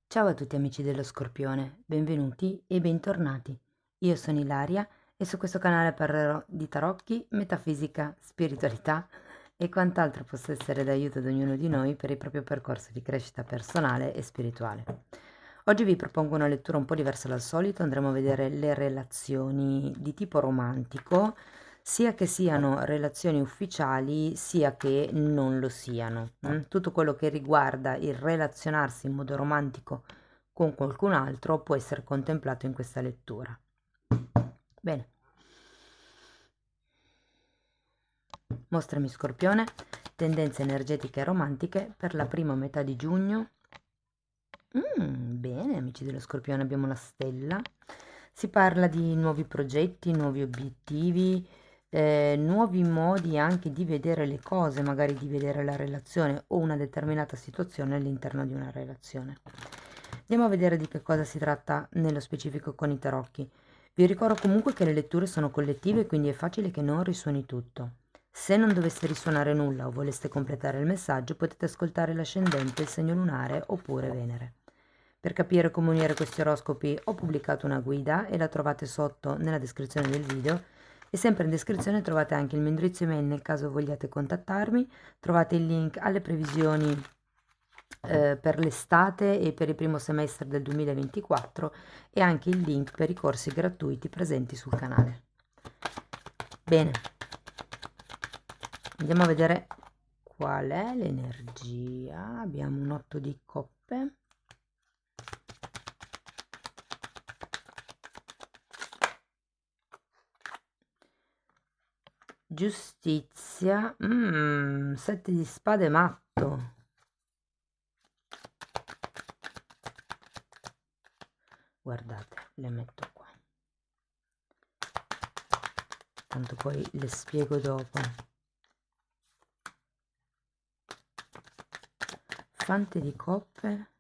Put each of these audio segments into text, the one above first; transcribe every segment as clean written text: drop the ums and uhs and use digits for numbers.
Ciao a tutti amici dello Scorpione, benvenuti e bentornati. Io sono Ilaria e su questo canale parlerò di tarocchi, metafisica, spiritualità e quant'altro possa essere d'aiuto ad ognuno di noi per il proprio percorso di crescita personale e spirituale. Oggi vi propongo una lettura un po' diversa dal solito, andremo a vedere le relazioni di tipo romantico, sia che siano relazioni ufficiali, sia che non lo siano. Tutto quello che riguarda il relazionarsi in modo romantico con qualcun altro può essere contemplato in questa lettura. Bene, mostrami Scorpione, tendenze energetiche e romantiche per la prima metà di giugno. Bene, amici dello Scorpione, abbiamo la stella. Si parla di nuovi progetti, nuovi obiettivi, nuovi modi anche di vedere le cose, magari di vedere la relazione o una determinata situazione all'interno di una relazione. Andiamo a vedere di che cosa si tratta nello specifico con i tarocchi. Vi ricordo comunque che le letture sono collettive, quindi è facile che non risuoni tutto. Se non dovesse risuonare nulla o voleste completare il messaggio, potete ascoltare l'ascendente, il segno lunare oppure Venere. Per capire come unire questi oroscopi ho pubblicato una guida e la trovate sotto nella descrizione del video e sempre in descrizione trovate anche il mio indirizzo email nel caso vogliate contattarmi, trovate il link alle previsioni per l'estate e per il primo semestre del 2024 e anche il link per i corsi gratuiti presenti sul canale. Bene, andiamo a vedere qual è l'energia. Abbiamo un 8 di coppe. Giustizia, 7 di spade matto. Guardate, le metto qua. Tanto poi le spiego dopo. Fante di coppe.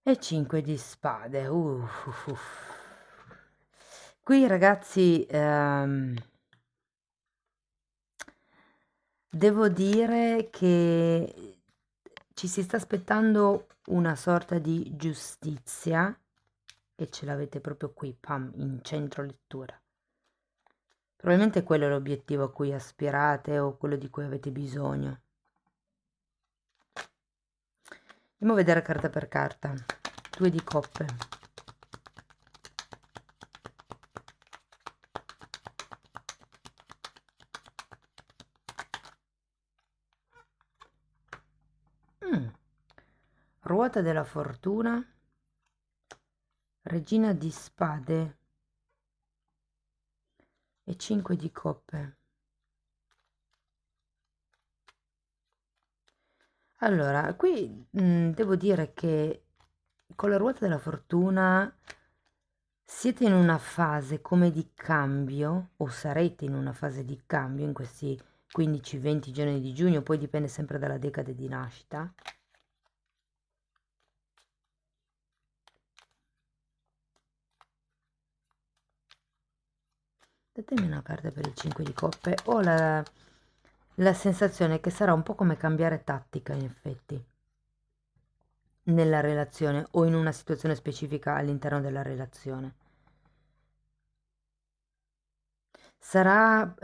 E 5 di spade. Qui ragazzi, devo dire che ci si sta aspettando una sorta di giustizia e ce l'avete proprio qui, pam, in centro lettura. Probabilmente quello è l'obiettivo a cui aspirate o quello di cui avete bisogno. Andiamo a vedere carta per carta. 2 di coppe. Ruota della fortuna. Regina di spade. E 5 di coppe. Allora, qui devo dire che con la ruota della fortuna siete in una fase come di cambio, o sarete in una fase di cambio in questi 15-20 giorni di giugno, poi dipende sempre dalla decade di nascita. Datemi una carta per il 5 di coppe. Ho la sensazione che sarà un po' come cambiare tattica, in effetti, nella relazione o in una situazione specifica all'interno della relazione. Sarà,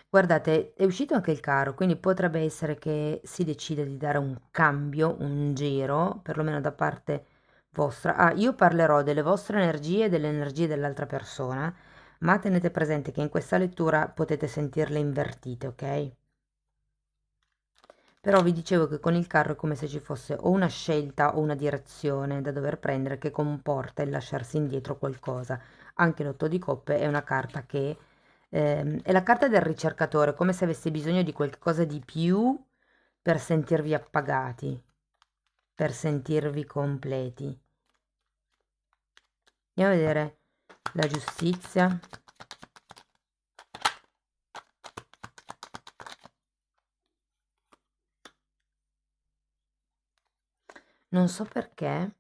guardate, è uscito anche il caro, quindi potrebbe essere che si decide di dare un cambio, un giro, perlomeno da parte vostra. Ah, io parlerò delle vostre energie e delle energie dell'altra persona, ma tenete presente che in questa lettura potete sentirle invertite, ok? Però vi dicevo che con il carro è come se ci fosse o una scelta o una direzione da dover prendere che comporta il lasciarsi indietro qualcosa. Anche l'otto di coppe è una carta che è la carta del ricercatore, come se avesse bisogno di qualcosa di più per sentirvi appagati, per sentirvi completi. Andiamo a vedere la giustizia. Non so perché,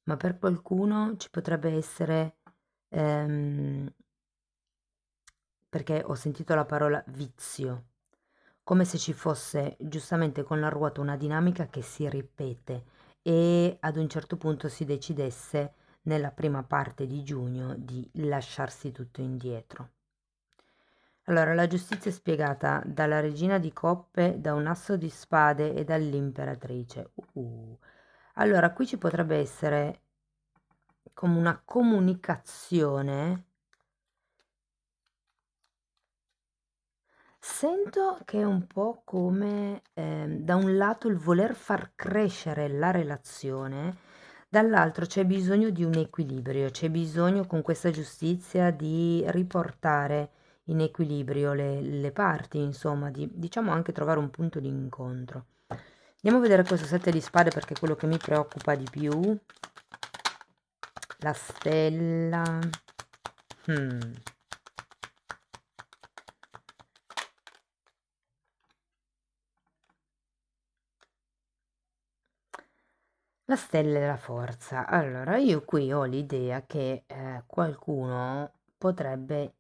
ma per qualcuno ci potrebbe essere ehm, perché ho sentito la parola vizio, come se ci fosse giustamente con la ruota una dinamica che si ripete e ad un certo punto si decidesse nella prima parte di giugno di lasciarsi tutto indietro. Allora, la giustizia è spiegata dalla regina di coppe, da un asso di spade e dall'imperatrice. Allora, qui ci potrebbe essere come una comunicazione. Sento che è un po' come, da un lato il voler far crescere la relazione, dall'altro c'è bisogno di un equilibrio, c'è bisogno con questa giustizia di riportare in equilibrio le parti, insomma, di, diciamo anche trovare un punto di incontro. Andiamo a vedere questo 7 di spade perché è quello che mi preoccupa di più. La stella. Hmm. La stella e la forza. Allora, io qui ho l'idea che qualcuno potrebbe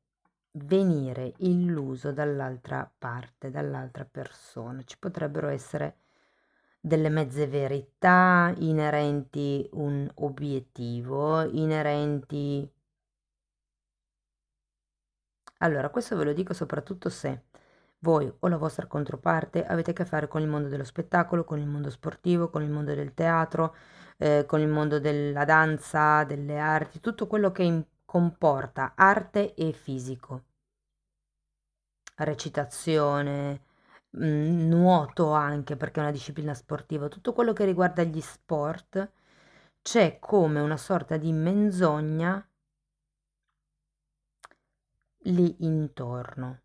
venire illuso dall'altra parte, dall'altra persona. Ci potrebbero essere delle mezze verità inerenti un obiettivo, inerenti. Allora, questo ve lo dico soprattutto se voi o la vostra controparte avete a che fare con il mondo dello spettacolo, con il mondo sportivo, con il mondo del teatro, con il mondo della danza, delle arti, tutto quello che comporta arte e fisico, recitazione, nuoto anche perché è una disciplina sportiva, tutto quello che riguarda gli sport, c'è come una sorta di menzogna lì intorno.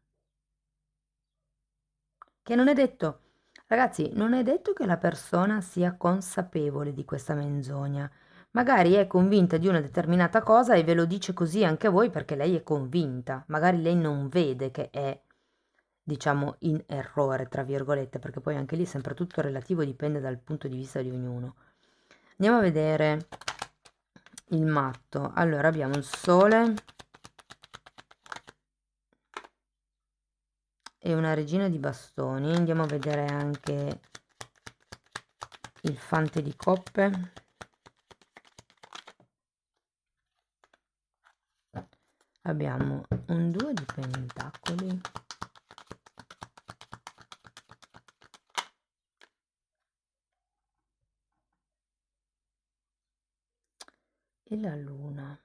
Che non è detto, ragazzi, non è detto che la persona sia consapevole di questa menzogna. Magari è convinta di una determinata cosa e ve lo dice così anche a voi perché lei è convinta. Magari lei non vede che è, diciamo, in errore, tra virgolette, perché poi anche lì è sempre tutto relativo, dipende dal punto di vista di ognuno. Andiamo a vedere il matto. Allora abbiamo il sole e una regina di bastoni. Andiamo a vedere anche il fante di coppe. Abbiamo un 2 di pentacoli e la luna.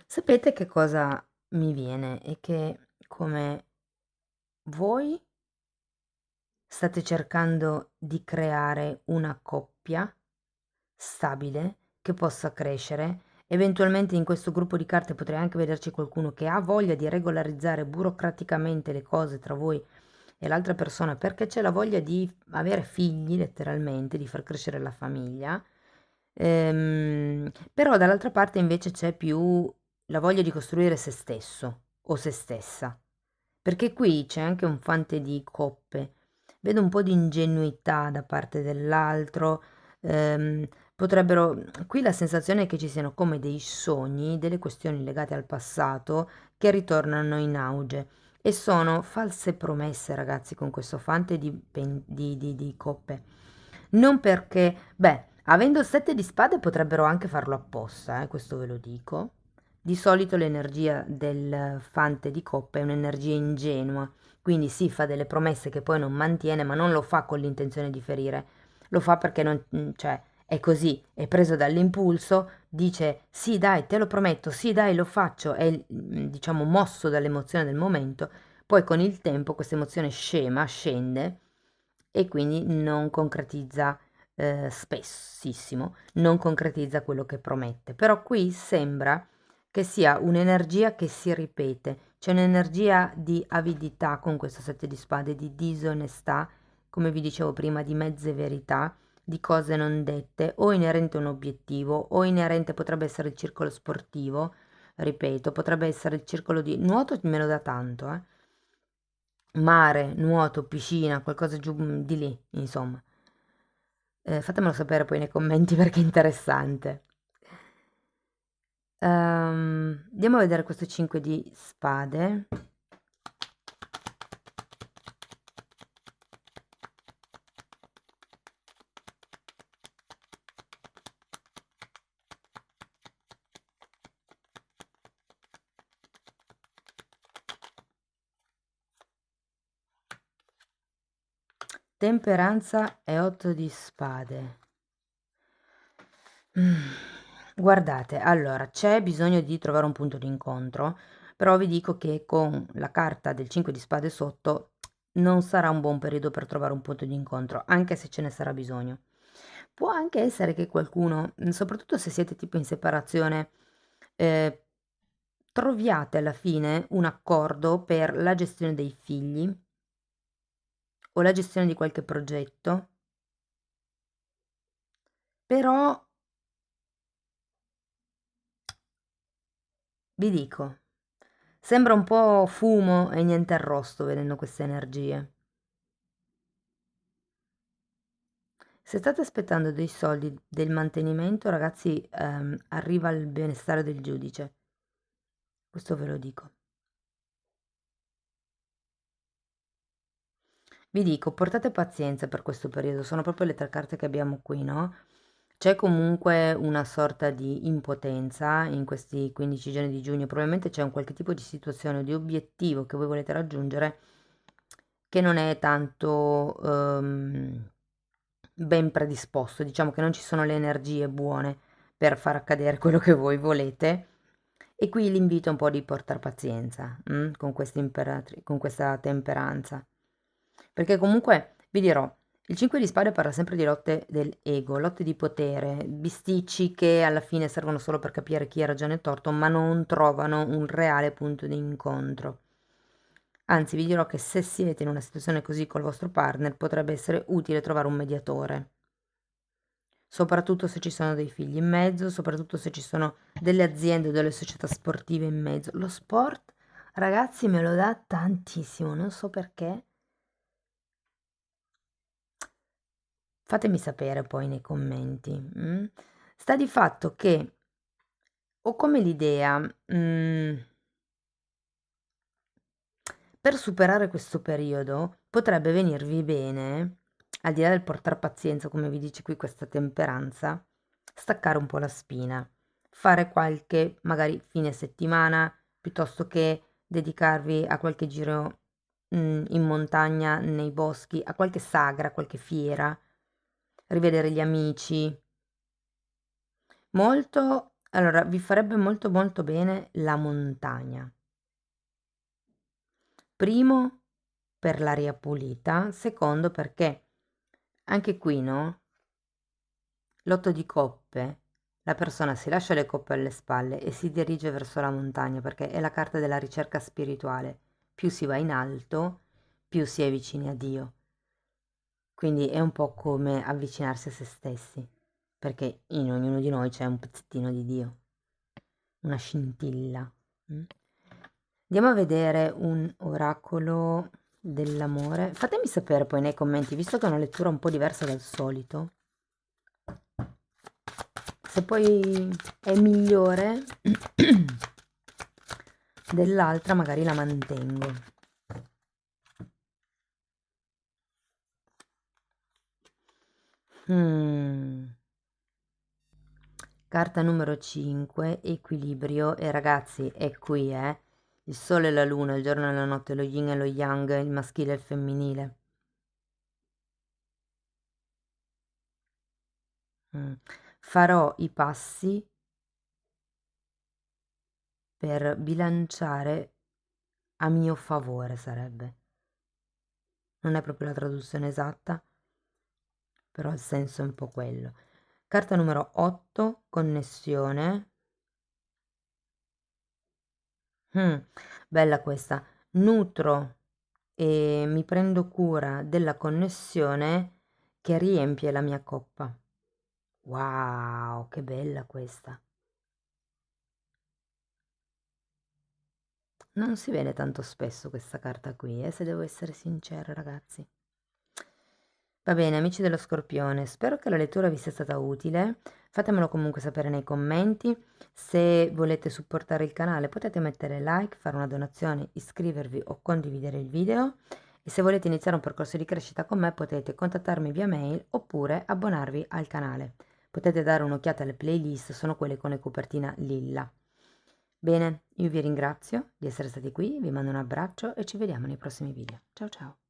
Sapete che cosa mi viene? È che come voi state cercando di creare una coppia stabile che possa crescere. Eventualmente in questo gruppo di carte potrei anche vederci qualcuno che ha voglia di regolarizzare burocraticamente le cose tra voi e l'altra persona perché c'è la voglia di avere figli, letteralmente, di far crescere la famiglia. Però dall'altra parte invece c'è più la voglia di costruire se stesso o se stessa. Perché qui c'è anche un fante di coppe. Vedo un po' di ingenuità da parte dell'altro. Potrebbero, qui la sensazione è che ci siano come dei sogni, delle questioni legate al passato che ritornano in auge e sono false promesse, ragazzi, con questo fante di coppe. Non perché, beh, avendo il 7 di spade potrebbero anche farlo apposta, questo ve lo dico. Di solito l'energia del fante di coppe è un'energia ingenua, quindi si fa delle promesse che poi non mantiene, ma non lo fa con l'intenzione di ferire, lo fa perché non, cioè, è così, è preso dall'impulso, dice sì dai, te lo prometto, sì dai, lo faccio, è diciamo mosso dall'emozione del momento, poi con il tempo questa emozione scema, scende e quindi non concretizza spessissimo, non concretizza quello che promette. Però qui sembra che sia un'energia che si ripete, c'è un'energia di avidità con questo sette di spade, di disonestà, come vi dicevo prima, di mezze verità, di cose non dette, o inerente a un obiettivo, o inerente potrebbe essere il circolo sportivo, ripeto, potrebbe essere il circolo di nuoto, me lo dà tanto, mare, nuoto, piscina, qualcosa giù di lì, insomma. Fatemelo sapere poi nei commenti perché è interessante. Andiamo a vedere questo 5 di spade. Temperanza e 8 di spade. Guardate, allora c'è bisogno di trovare un punto di incontro, però vi dico che con la carta del 5 di spade sotto non sarà un buon periodo per trovare un punto di incontro, anche se ce ne sarà bisogno. Può anche essere che qualcuno, soprattutto se siete tipo in separazione, eh, troviate alla fine un accordo per la gestione dei figli o la gestione di qualche progetto, però vi dico, sembra un po' fumo e niente arrosto vedendo queste energie. Se state aspettando dei soldi del mantenimento, ragazzi, arriva il benestare del giudice. Questo ve lo dico. Vi dico, portate pazienza per questo periodo, sono proprio le tre carte che abbiamo qui, no? C'è comunque una sorta di impotenza in questi 15 giorni di giugno, probabilmente c'è un qualche tipo di situazione o di obiettivo che voi volete raggiungere che non è tanto ben predisposto, diciamo che non ci sono le energie buone per far accadere quello che voi volete. E qui l'invito è un po' di portare pazienza, con con questa temperanza. Perché comunque, vi dirò, il 5 di spade parla sempre di lotte dell'ego, lotte di potere, bisticci che alla fine servono solo per capire chi ha ragione e torto, ma non trovano un reale punto di incontro. Anzi, vi dirò che se siete in una situazione così col vostro partner, potrebbe essere utile trovare un mediatore. Soprattutto se ci sono dei figli in mezzo, soprattutto se ci sono delle aziende o delle società sportive in mezzo. Lo sport, ragazzi, me lo dà tantissimo, non so perché. Fatemi sapere poi nei commenti. Sta di fatto che ho come l'idea, per superare questo periodo potrebbe venirvi bene, al di là del portar pazienza, come vi dice qui questa temperanza, staccare un po' la spina, fare qualche magari fine settimana piuttosto che dedicarvi a qualche giro in montagna, nei boschi, a qualche sagra, a qualche fiera, rivedere gli amici. Molto, allora, vi farebbe molto molto bene la montagna. Primo, per l'aria pulita, secondo perché anche qui, no? L'otto di coppe, la persona si lascia le coppe alle spalle e si dirige verso la montagna perché è la carta della ricerca spirituale. Più si va in alto, più si è vicini a Dio. Quindi è un po' come avvicinarsi a se stessi, perché in ognuno di noi c'è un pezzettino di Dio, una scintilla. Andiamo a vedere un oracolo dell'amore. Fatemi sapere poi nei commenti, visto che è una lettura un po' diversa dal solito, se poi è migliore dell'altra, magari la mantengo. Carta numero 5, equilibrio. E ragazzi, è qui, il sole e la luna, il giorno e la notte, lo yin e lo yang, il maschile e il femminile. Farò i passi per bilanciare a mio favore, sarebbe. Non è proprio la traduzione esatta, però il senso è un po' quello. Carta numero 8, connessione. Bella questa. Nutro e mi prendo cura della connessione che riempie la mia coppa. Wow, che bella questa. Non si vede tanto spesso questa carta qui, se devo essere sincera, ragazzi. Va bene, amici dello Scorpione, spero che la lettura vi sia stata utile. Fatemelo comunque sapere nei commenti. Se volete supportare il canale potete mettere like, fare una donazione, iscrivervi o condividere il video. E se volete iniziare un percorso di crescita con me potete contattarmi via mail oppure abbonarvi al canale. Potete dare un'occhiata alle playlist, sono quelle con le copertina lilla. Bene, io vi ringrazio di essere stati qui, vi mando un abbraccio e ci vediamo nei prossimi video. Ciao ciao!